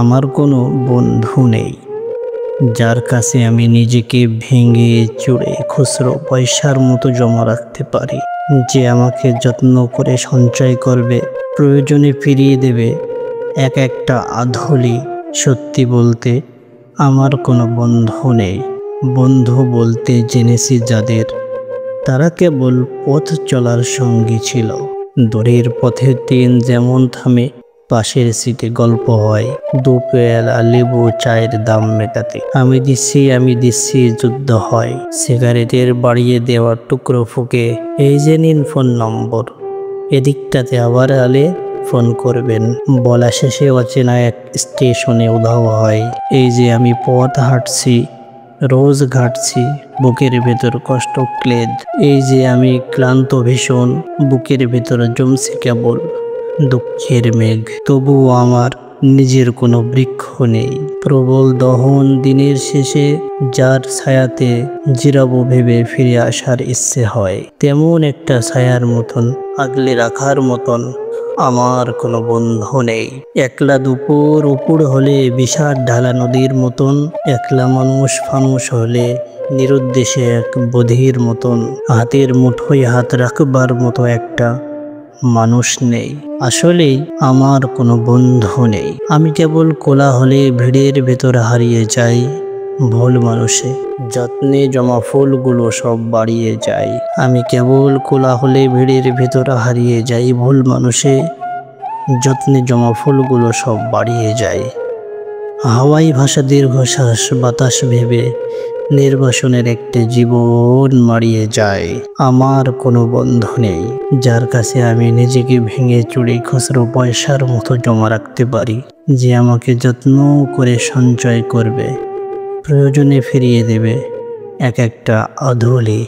আমার কোনো বন্ধু নেই যার কাছে আমি নিজেকে ভেঙে চুরে খুচরো পয়সার মতো জমা রাখতে পারি, যে আমাকে যত্ন করে সঞ্চয় করবে, প্রয়োজনে ফিরিয়ে দেবে এক একটা আধুলি। সত্যি বলতে আমার কোনো বন্ধু নেই। বন্ধু বলতে জেনেছি যাদের, তারা কেবল পথ চলার সঙ্গী ছিল। দূরের পথে ট্রেন যেমন থামে, পাশের সিটে গল্প হয় দু পেয়ালা লেবু চায়ের দাম মেটাতে। আমি দিচ্ছি যুদ্ধ হয় সিগারেটের বাড়িয়ে দেওয়ার টুকরো ফুকে। এই যে নিন ফোন নম্বর, এদিকটাতে আবার আলে ফোন করবেন। বলা শেষে অচেনা এক স্টেশনে উধাও হয়। এই যে আমি পথ হাঁটছি, রোজ ঘাটছি, বুকের ভেতর কষ্ট ক্লেদ। এই যে আমি ক্লান্ত ভীষণ, বুকের ভেতর জমছে কেবল দুঃখের মেঘ। তবুও আমার নিজের কোনো বৃক্ষ নেই। প্রবল দহন দিনের শেষে যার ছায়াতে জিরাবো ভেবে ফিরে আসার ইচ্ছে হয়, তেমন একটা ছায়ার মতন আগলে রাখার মতন আমার কোনো বন্ধু নেই। একলা দুপুর উপুর হলে বিষাদ ঢালা নদীর মতন, একলা মানুষ হলে নিরুদ্দেশে এক বধির মতন। হাতের মুঠোয় হাত রাখবার মতো একটা মানুষ নেই। আসলেই আমার কোনো বন্ধু নেই। আমি কেবল কোলাহলে ভিড়ের ভেতর হারিয়ে যাই, ভুল মানুষে যত্নে জমা ফুলগুলো সব বাড়িয়ে যায়। আমি কেবল কোলাহলে ভিড়ের ভেতর হারিয়ে যাই, ভুল মানুষে যত্নে জমা ফুলগুলো সব বাড়িয়ে যায়। হাওয়াই ভাষা দীর্ঘশ্বাস বাতাস ভেবে নির্বাসনের একটি জীবন মারিয়ে যায়। আমার কোনো বন্ধু নেই যার কাছে আমি নিজেকে ভেঙে চুরে খুচরো পয়সার মতো জমা রাখতে পারি, যে আমাকে যত্ন করে সঞ্চয় করবে, প্রয়োজনে ফিরিয়ে দেবে এক একটা আধুলি।